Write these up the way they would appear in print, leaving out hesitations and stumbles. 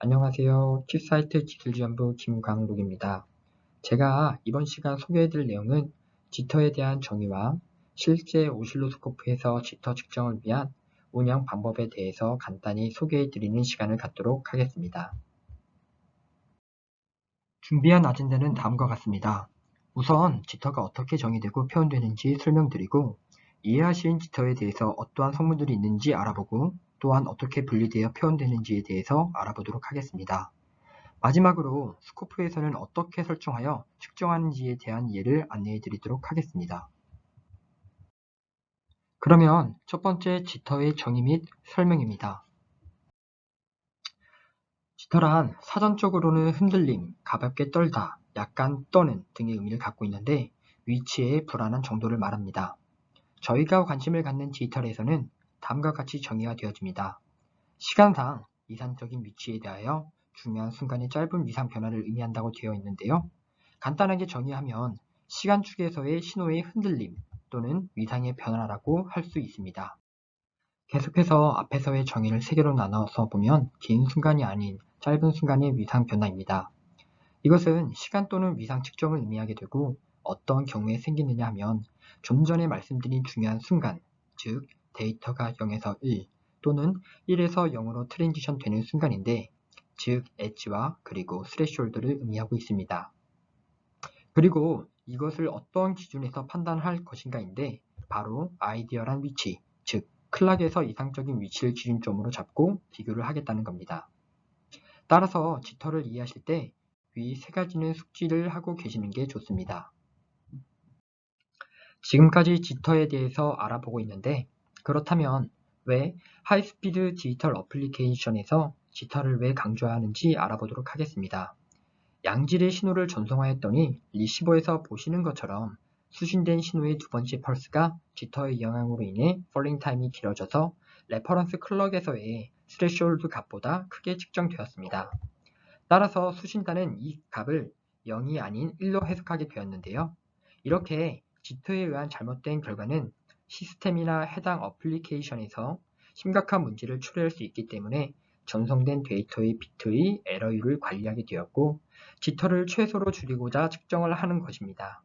안녕하세요. 팁사이트 기술지원부 김광록입니다. 제가 이번 시간 소개해드릴 내용은 지터에 대한 정의와 실제 오실로스코프에서 지터 측정을 위한 운영 방법에 대해서 간단히 소개해드리는 시간을 갖도록 하겠습니다. 준비한 아젠다는 다음과 같습니다. 우선 지터가 어떻게 정의되고 표현되는지 설명드리고 이해하신 지터에 대해서 어떠한 성분들이 있는지 알아보고 또한 어떻게 분리되어 표현되는지에 대해서 알아보도록 하겠습니다. 마지막으로 스코프에서는 어떻게 설정하여 측정하는지에 대한 예를 안내해 드리도록 하겠습니다. 그러면 첫 번째 지터의 정의 및 설명입니다. 지터란 사전적으로는 흔들림, 가볍게 떨다, 약간 떠는 등의 의미를 갖고 있는데 위치의 불안한 정도를 말합니다. 저희가 관심을 갖는 디지털에서는 다음과 같이 정의가 되어집니다. 시간상 이상적인 위치에 대하여 중요한 순간의 짧은 위상 변화를 의미한다고 되어 있는데요. 간단하게 정의하면 시간축에서의 신호의 흔들림 또는 위상의 변화라고 할 수 있습니다. 계속해서 앞에서의 정의를 세 개로 나눠서 보면 긴 순간이 아닌 짧은 순간의 위상 변화입니다. 이것은 시간 또는 위상 측정을 의미하게 되고 어떤 경우에 생기느냐 하면 좀 전에 말씀드린 중요한 순간, 즉 데이터가 0에서 1 또는 1에서 0으로 트랜지션 되는 순간인데 즉 엣지와 그리고 스레시홀드를 의미하고 있습니다. 그리고 이것을 어떤 기준에서 판단할 것인가인데 바로 아이디어란 위치, 즉 클락에서 이상적인 위치를 기준점으로 잡고 비교를 하겠다는 겁니다. 따라서 지터를 이해하실 때 위 세 가지는 숙지를 하고 계시는 게 좋습니다. 지금까지 지터에 대해서 알아보고 있는데 그렇다면 왜 하이스피드 디지털 어플리케이션에서 지터를 왜 강조하는지 알아보도록 하겠습니다. 양질의 신호를 전송하였더니 리시버에서 보시는 것처럼 수신된 신호의 두 번째 펄스가 지터의 영향으로 인해 폴링 타임이 길어져서 레퍼런스 클럭에서의 스레시홀드 값보다 크게 측정되었습니다. 따라서 수신단은 이 값을 0이 아닌 1로 해석하게 되었는데요. 이렇게 지터에 의한 잘못된 결과는 시스템이나 해당 어플리케이션에서 심각한 문제를 초래할 수 있기 때문에 전송된 데이터의 비트의 에러율을 관리하게 되었고 지터를 최소로 줄이고자 측정을 하는 것입니다.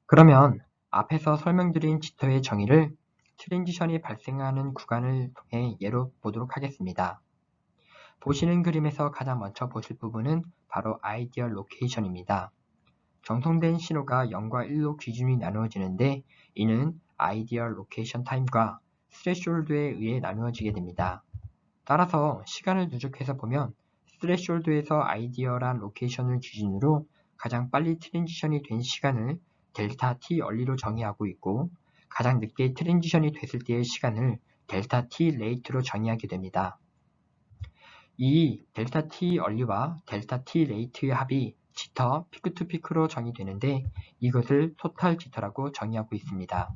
그러면 앞에서 설명드린 지터의 정의를 트랜지션이 발생하는 구간을 통해 예로 보도록 하겠습니다. 보시는 그림에서 가장 먼저 보실 부분은 바로 아이디얼 로케이션입니다. 전송된 신호가 0과 1로 기준이 나누어지는데 이는 아이디얼 로케이션 타임과 스레시홀드에 의해 나누어지게 됩니다. 따라서 시간을 누적해서 보면 스레시홀드에서 아이디얼한 로케이션을 기준으로 가장 빨리 트랜지션이 된 시간을 델타 T 얼리로 정의하고 있고 가장 늦게 트랜지션이 됐을 때의 시간을 델타 T 레이트로 정의하게 됩니다. 이 델타 T 얼리와 델타 T 레이트의 합이 지터 피크 투 피크로 정의되는데 이것을 토탈 지터라고 정의하고 있습니다.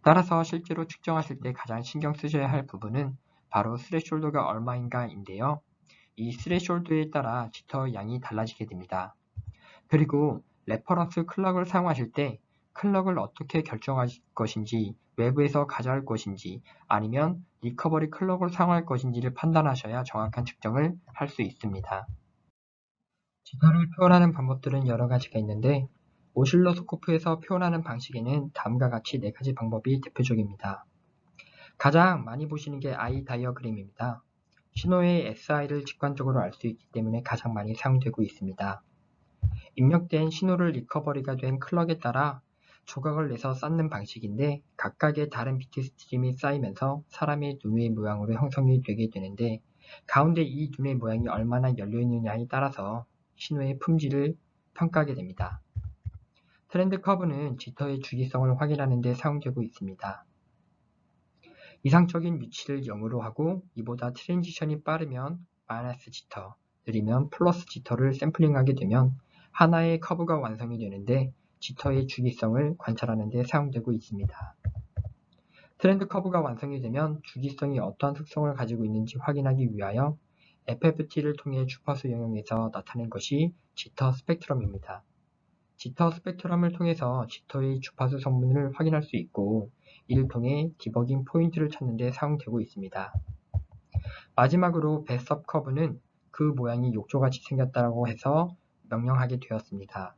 따라서 실제로 측정하실 때 가장 신경 쓰셔야 할 부분은 바로 스레시홀드가 얼마인가 인데요. 이 스레시홀드에 따라 지터 양이 달라지게 됩니다. 그리고 레퍼런스 클럭을 사용하실 때 클럭을 어떻게 결정할 것인지 외부에서 가져갈 것인지 아니면 리커버리 클럭을 사용할 것인지를 판단하셔야 정확한 측정을 할 수 있습니다. 지터를 표현하는 방법들은 여러 가지가 있는데 오실로스코프에서 표현하는 방식에는 다음과 같이 4가지 방법이 대표적입니다. 가장 많이 보시는 게 I 다이어그램입니다. 신호의 SI를 직관적으로 알 수 있기 때문에 가장 많이 사용되고 있습니다. 입력된 신호를 리커버리가 된 클럭에 따라 조각을 내서 쌓는 방식인데 각각의 다른 비트 스트림이 쌓이면서 사람의 눈의 모양으로 형성이 되게 되는데 가운데 이 눈의 모양이 얼마나 열려있느냐에 따라서 신호의 품질을 평가하게 됩니다. 트렌드 커브는 지터의 주기성을 확인하는 데 사용되고 있습니다. 이상적인 위치를 0으로 하고 이보다 트랜지션이 빠르면 마이너스 지터, 느리면 플러스 지터를 샘플링하게 되면 하나의 커브가 완성이 되는데 지터의 주기성을 관찰하는 데 사용되고 있습니다. 트렌드 커브가 완성이 되면 주기성이 어떠한 특성을 가지고 있는지 확인하기 위하여 FFT를 통해 주파수 영역에서 나타낸 것이 지터 스펙트럼입니다. 지터 스펙트럼을 통해서 지터의 주파수 성분을 확인할 수 있고 이를 통해 디버깅 포인트를 찾는 데 사용되고 있습니다. 마지막으로 배섭 커브는 그 모양이 욕조같이 생겼다고 해서 명명하게 되었습니다.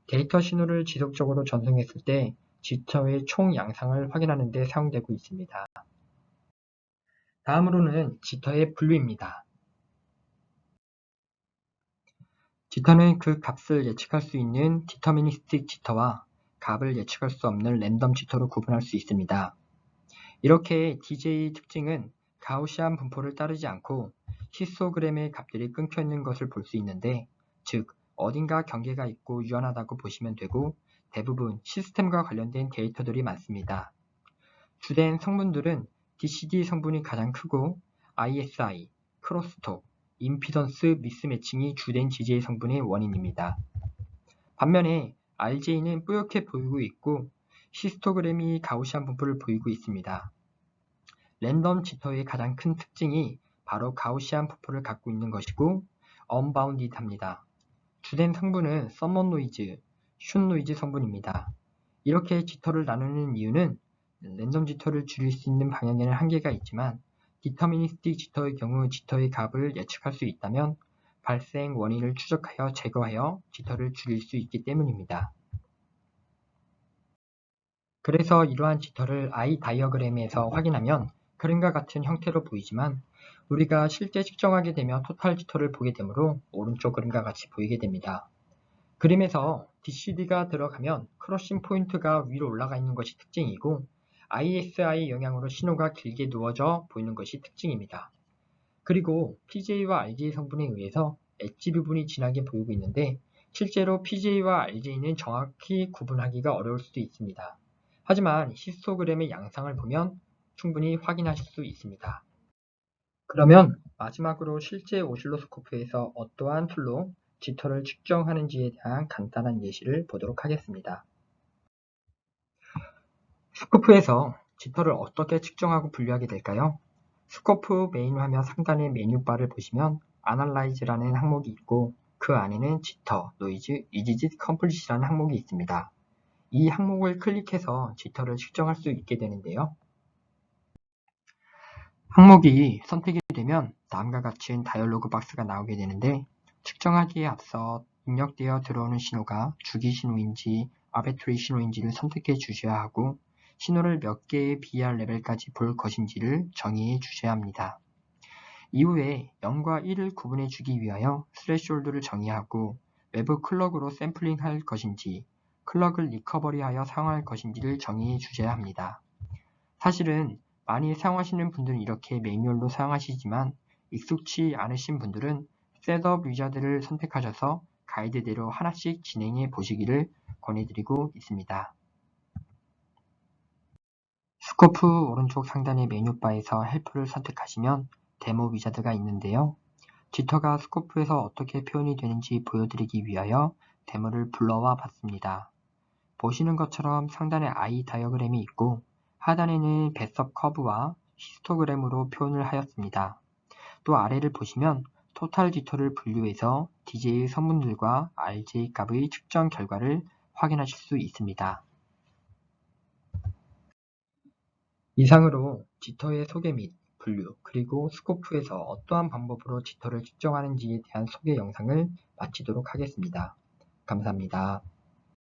데이터 신호를 지속적으로 전송했을 때 지터의 총 양상을 확인하는 데 사용되고 있습니다. 다음으로는 지터의 분류입니다. 지터는 그 값을 예측할 수 있는 디터미니스틱 지터와 값을 예측할 수 없는 랜덤 지터로 구분할 수 있습니다. 이렇게 DJ의 특징은 가우시안 분포를 따르지 않고 히스토그램의 값들이 끊겨 있는 것을 볼 수 있는데, 즉 어딘가 경계가 있고 유연하다고 보시면 되고, 대부분 시스템과 관련된 데이터들이 많습니다. 주된 성분들은 DCD 성분이 가장 크고 ISI, 크로스톡, 임피던스 미스매칭이 주된 DJ 성분의 원인입니다. 반면에 RJ는 뿌옇게 보이고 있고 히스토그램이 가우시안 분포를 보이고 있습니다. 랜덤 지터의 가장 큰 특징이 바로 가우시안 분포를 갖고 있는 것이고 언바운디드합니다. 주된 성분은 서먼 노이즈, 슌 노이즈 성분입니다. 이렇게 지터를 나누는 이유는 랜덤 지터를 줄일 수 있는 방향에는 한계가 있지만 디터미니스틱 지터의 경우 지터의 값을 예측할 수 있다면 발생 원인을 추적하여 제거하여 지터를 줄일 수 있기 때문입니다. 그래서 이러한 지터를 I 다이어그램에서 확인하면 그림과 같은 형태로 보이지만 우리가 실제 측정하게 되면 토탈 지터를 보게 되므로 오른쪽 그림과 같이 보이게 됩니다. 그림에서 DCD가 들어가면 크러싱 포인트가 위로 올라가 있는 것이 특징이고 ISI 영향으로 신호가 길게 누워져 보이는 것이 특징입니다. 그리고 PJ와 RJ 성분에 의해서 엣지 부분이 진하게 보이고 있는데 실제로 PJ와 RJ는 정확히 구분하기가 어려울 수도 있습니다. 하지만 히스토그램의 양상을 보면 충분히 확인하실 수 있습니다. 그러면 마지막으로 실제 오실로스코프에서 어떠한 툴로 지터를 측정하는지에 대한 간단한 예시를 보도록 하겠습니다. 스코프에서 지터를 어떻게 측정하고 분류하게 될까요? 스코프 메인 화면 상단의 메뉴바를 보시면 Analyze라는 항목이 있고 그 안에는 지터, 노이즈, 이지짓 컴플릿이라는 항목이 있습니다. 이 항목을 클릭해서 지터를 측정할 수 있게 되는데요. 항목이 선택이 되면 다음과 같은 다이얼로그 박스가 나오게 되는데 측정하기에 앞서 입력되어 들어오는 신호가 주기 신호인지 아베트리 신호인지를 선택해 주셔야 하고 신호를 몇 개의 BR 레벨까지 볼 것인지를 정의해 주셔야 합니다. 이후에 0과 1을 구분해 주기 위하여 스레시홀드를 정의하고 외부 클럭으로 샘플링 할 것인지 클럭을 리커버리하여 사용할 것인지를 정의해 주셔야 합니다. 사실은 많이 사용하시는 분들은 이렇게 매뉴얼로 사용하시지만 익숙치 않으신 분들은 셋업 위자드를 선택하셔서 가이드대로 하나씩 진행해 보시기를 권해드리고 있습니다. 스코프 오른쪽 상단의 메뉴바에서 헬프를 선택하시면 데모 위자드가 있는데요. 지터가 스코프에서 어떻게 표현이 되는지 보여드리기 위하여 데모를 불러와 봤습니다. 보시는 것처럼 상단에 I 다이어그램이 있고 하단에는 배섭 커브와 히스토그램으로 표현을 하였습니다. 또 아래를 보시면 토탈 지터를 분류해서 DJ의 성분들과 RJ 값의 측정 결과를 확인하실 수 있습니다. 이상으로 지터의 소개 및 분류, 그리고 스코프에서 어떠한 방법으로 지터를 측정하는지에 대한 소개 영상을 마치도록 하겠습니다. 감사합니다.